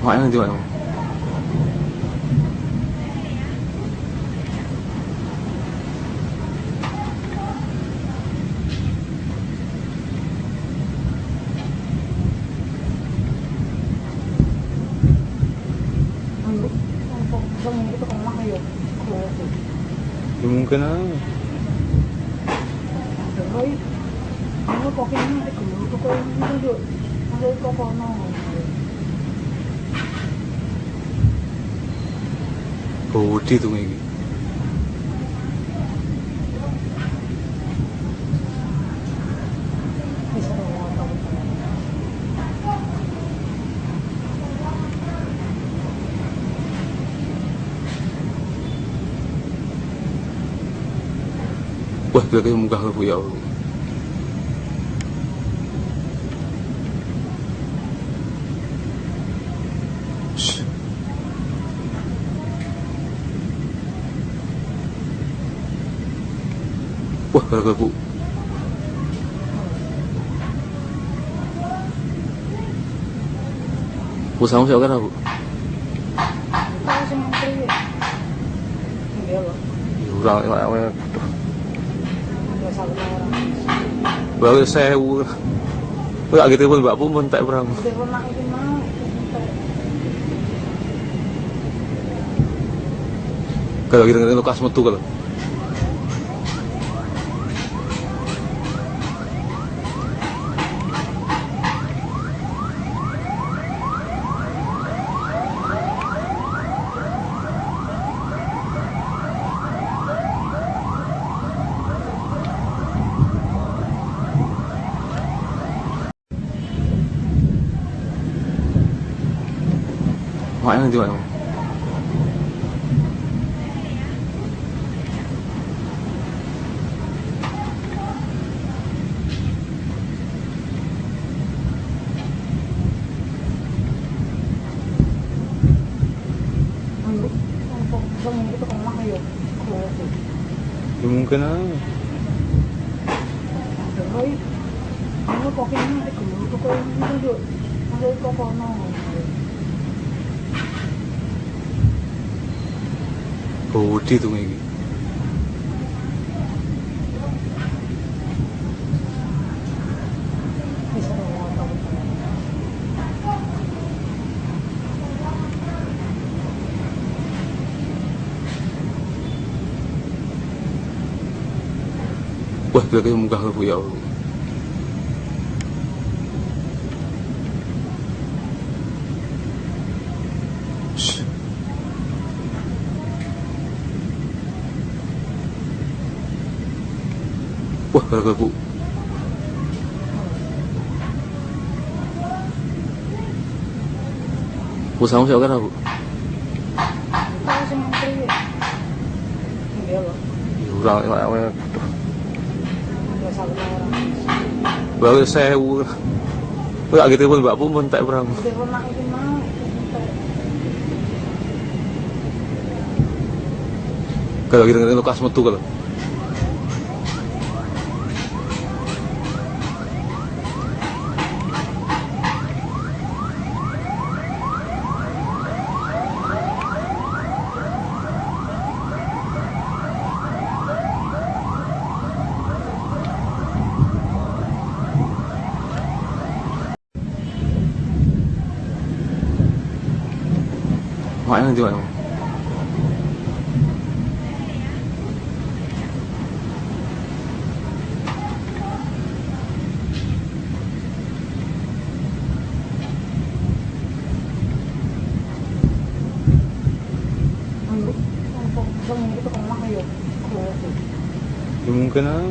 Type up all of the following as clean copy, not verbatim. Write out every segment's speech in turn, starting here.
Ngoại hơn chưa? Ya mungkin aja. Bodi tuh ini. Wah, gila kayak muka lu ya Allah. Wah, gara-gara bu. Bu sama siapa kan bu? Orang baru sewu. Enggak gitu pun mbak pun tak berang. Kalau gitu ngene lukas metu kalau. Ngoại hơn chưa? Ya mungkin aja. Bodi tuh ini. Wah, gila kayak muka lu ya Allah. Wah, gara-gara bu. Bu sama siapa kan bu? Orang baru sewu. Enggak gitu pun mbak pun tak berang. Kalau gitu ngene lukas metu kalau. Ngoại hơn chưa? Ya mungkin aja.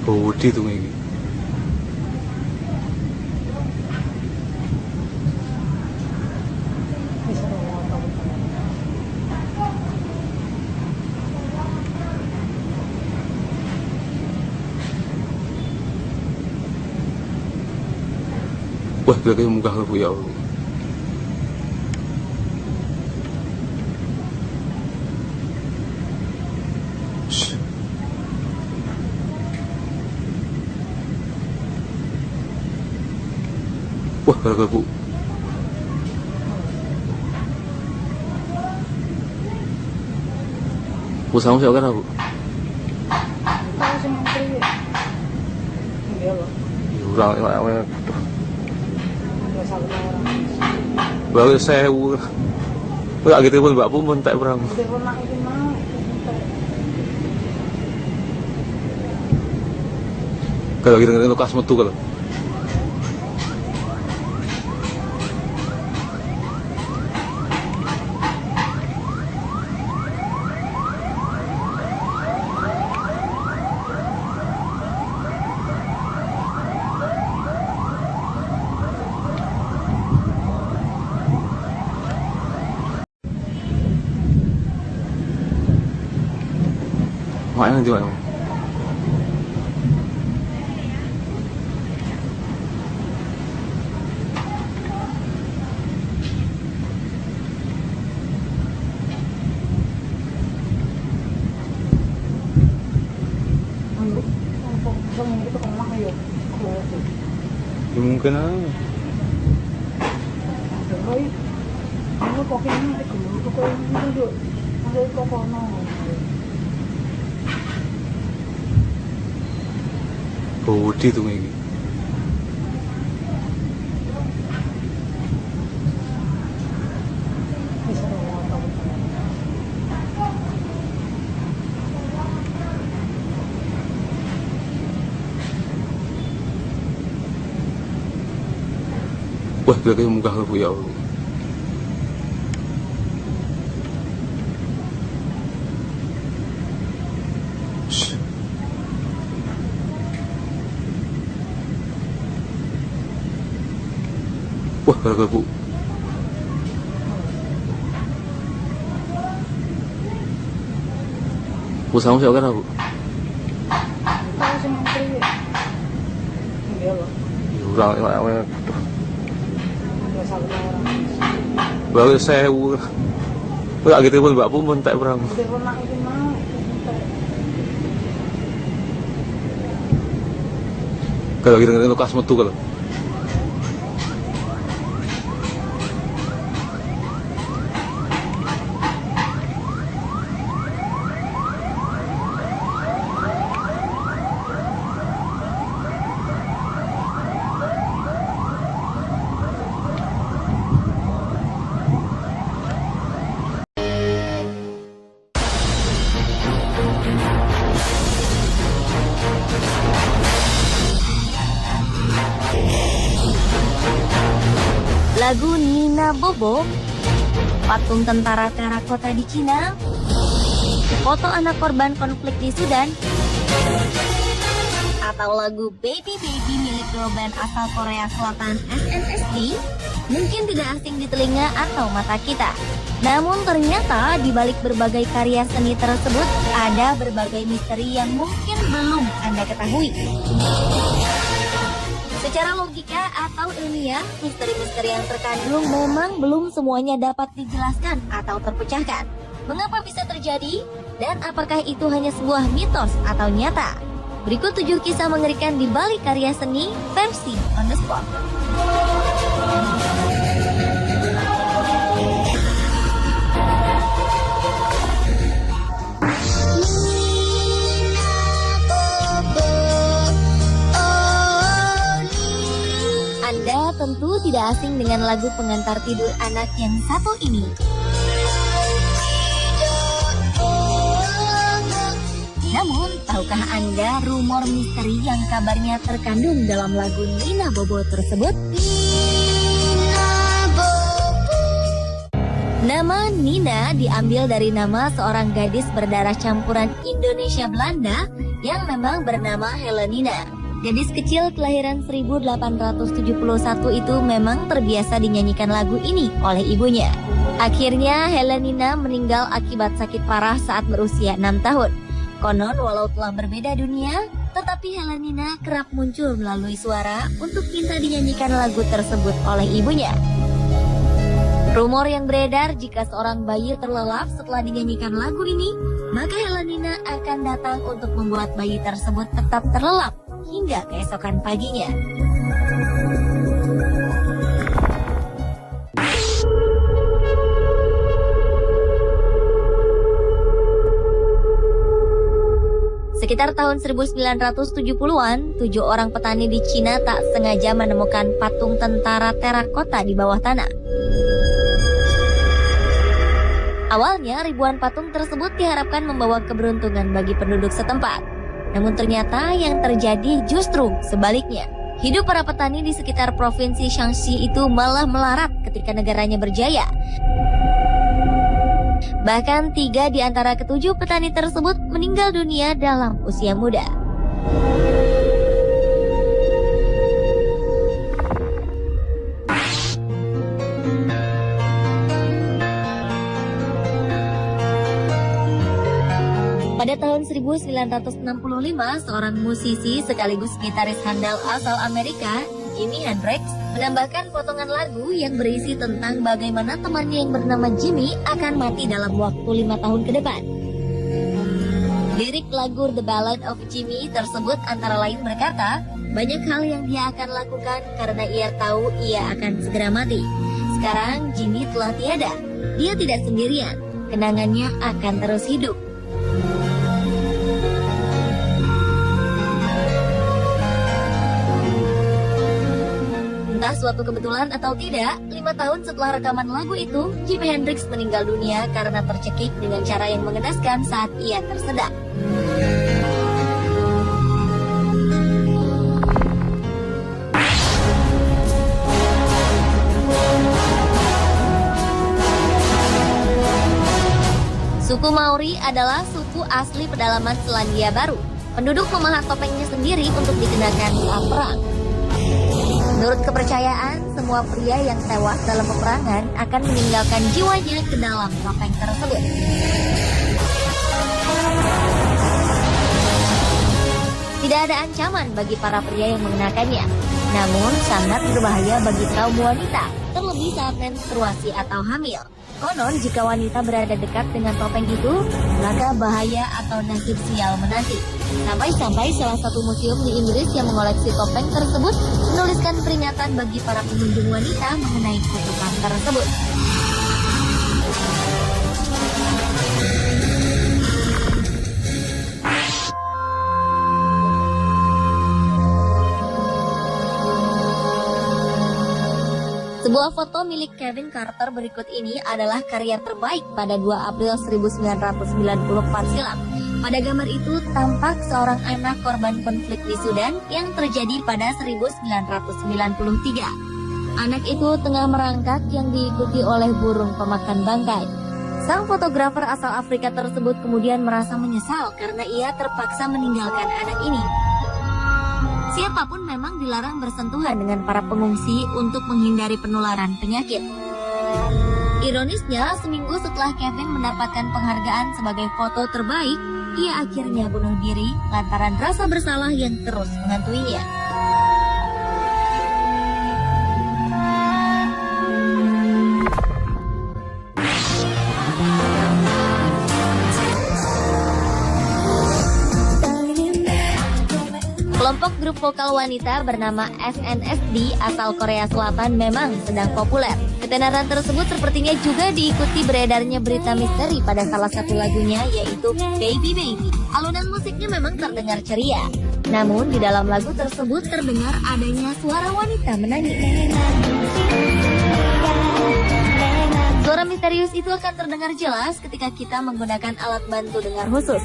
Bodi tuh ini. Wah, gila kayak muka lu ya Allah. Kalau Bu. Bu sama siapa kan Bu? Tahu sih menteri ya? Iya loh. Orang yang Nggak salah orang. baru saya nggak gitu pun Mbak pun tak berang. Udah pernah itu mau. Kalau gitu ngerti lukas metu kalau. Makanya nanti Mbak. Mungkin itu kemana ya? Ya mungkin aja. Rồi, nó có cái cái nó được, nó đây có con nó. Budi tuh ini. Bisa ngomong. Wah, berarti munggah Bu ya Allah. Shh. Wah, berarti Bu. Bu sama siapa kan Bu? Tahu sih menteri ya? Iya loh. Orang yang Nggak salah orang. baru saya nggak gitu pun Mbak pun tak berang. Udah pernah itu mau. Kalau gitu ngerti lukas metu kalau. Lagu Nina Bobo, patung tentara terakota di Cina, foto anak korban konflik di Sudan, atau lagu Baby Baby milik girl band asal Korea Selatan SNSD, mungkin tidak asing di telinga atau mata kita. Namun ternyata di balik berbagai karya seni tersebut ada berbagai misteri yang mungkin belum Anda ketahui. Secara logika atau ilmiah, misteri-misteri yang terkandung memang belum semuanya dapat dijelaskan atau terpecahkan. Mengapa bisa terjadi? Dan apakah itu hanya sebuah mitos atau nyata? Berikut 7 kisah mengerikan di balik karya seni versi on the spot. Anda tentu tidak asing dengan lagu pengantar tidur anak yang satu ini. Namun, tahukah Anda rumor misteri yang kabarnya terkandung dalam lagu Nina Bobo tersebut? Nama Nina diambil dari nama seorang gadis berdarah campuran Indonesia-Belanda yang memang bernama Helenina. Gadis kecil kelahiran 1871 itu memang terbiasa dinyanyikan lagu ini oleh ibunya. Akhirnya Helenina meninggal akibat sakit parah saat berusia 6 tahun. Konon walau telah berbeda dunia, tetapi Helenina kerap muncul melalui suara untuk minta dinyanyikan lagu tersebut oleh ibunya. Rumor yang beredar jika seorang bayi terlelap setelah dinyanyikan lagu ini, maka Helenina akan datang untuk membuat bayi tersebut tetap terlelap hingga keesokan paginya. Sekitar tahun 1970-an, 7 orang petani di Cina tak sengaja menemukan patung tentara terakota di bawah tanah. Awalnya, ribuan patung tersebut diharapkan membawa keberuntungan bagi penduduk setempat. Namun ternyata yang terjadi justru sebaliknya. Hidup para petani di sekitar provinsi Shaanxi itu malah melarat ketika negaranya berjaya. Bahkan 3 di antara ke-7 petani tersebut meninggal dunia dalam usia muda. Pada tahun 1965, seorang musisi sekaligus gitaris handal asal Amerika, Jimi Hendrix, menambahkan potongan lagu yang berisi tentang bagaimana temannya yang bernama Jimmy akan mati dalam waktu 5 tahun ke depan. Lirik lagu The Ballad of Jimmy tersebut antara lain berkata, banyak hal yang dia akan lakukan karena ia tahu ia akan segera mati. Sekarang Jimmy telah tiada, dia tidak sendirian, kenangannya akan terus hidup. Entah suatu kebetulan atau tidak, 5 tahun setelah rekaman lagu itu, Jimi Hendrix meninggal dunia karena tercekik dengan cara yang mengenaskan saat ia tersedak. Suku Maori adalah suku asli pedalaman Selandia Baru. Penduduk memahat topengnya sendiri untuk dikenakan saat perang. Menurut kepercayaan, semua pria yang tewas dalam peperangan akan meninggalkan jiwanya ke dalam topeng tersebut. Tidak ada ancaman bagi para pria yang mengenakannya, namun sangat berbahaya bagi kaum wanita, terlebih saat menstruasi atau hamil. Konon, jika wanita berada dekat dengan topeng itu, maka bahaya atau nasib sial menanti. Sampai-sampai salah satu museum di Inggris yang mengoleksi topeng tersebut menuliskan peringatan bagi para pengunjung wanita mengenai kutukan tersebut. Sebuah foto milik Kevin Carter berikut ini adalah karya terbaik pada 2 April 1994 silam. Pada gambar itu tampak seorang anak korban konflik di Sudan yang terjadi pada 1993. Anak itu tengah merangkak yang diikuti oleh burung pemakan bangkai. Sang fotografer asal Afrika tersebut kemudian merasa menyesal karena ia terpaksa meninggalkan anak ini. Siapapun memang dilarang bersentuhan dengan para pengungsi untuk menghindari penularan penyakit. Ironisnya, seminggu setelah Kevin mendapatkan penghargaan sebagai foto terbaik, ia akhirnya bunuh diri lantaran rasa bersalah yang terus menghantuinya. Kelompok grup vokal wanita bernama SNSD asal Korea Selatan memang sedang populer. Ketenaran tersebut sepertinya juga diikuti beredarnya berita misteri pada salah satu lagunya, yaitu Baby Baby. Alunan musiknya memang terdengar ceria, namun di dalam lagu tersebut terdengar adanya suara wanita menangis. Suara misterius itu akan terdengar jelas ketika kita menggunakan alat bantu dengar khusus.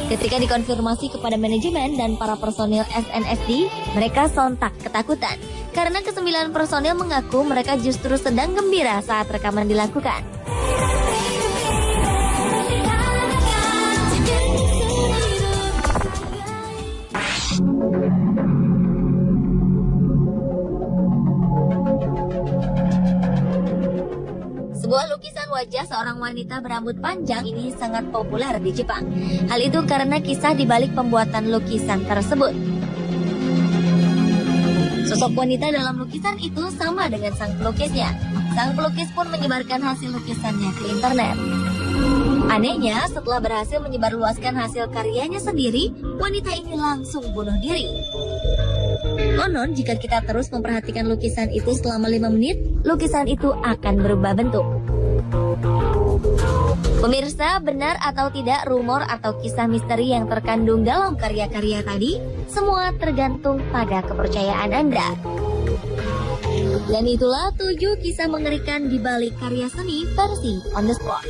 Ketika dikonfirmasi kepada manajemen dan para personil SNSD, mereka sontak ketakutan karena ke-9 personil mengaku mereka justru sedang gembira saat rekaman dilakukan. Sebuah lukisan wajah seorang wanita berambut panjang ini sangat populer di Jepang. Hal itu karena kisah di balik pembuatan lukisan tersebut. Sosok wanita dalam lukisan itu sama dengan sang pelukisnya. Sang pelukis pun menyebarkan hasil lukisannya ke internet. Anehnya, setelah berhasil menyebarluaskan hasil karyanya sendiri, wanita ini langsung bunuh diri. Konon, jika kita terus memperhatikan lukisan itu selama 5 menit, lukisan itu akan berubah bentuk. Pemirsa, benar atau tidak rumor atau kisah misteri yang terkandung dalam karya-karya tadi, semua tergantung pada kepercayaan Anda. Dan itulah 7 kisah mengerikan di balik karya seni versi On The Spot.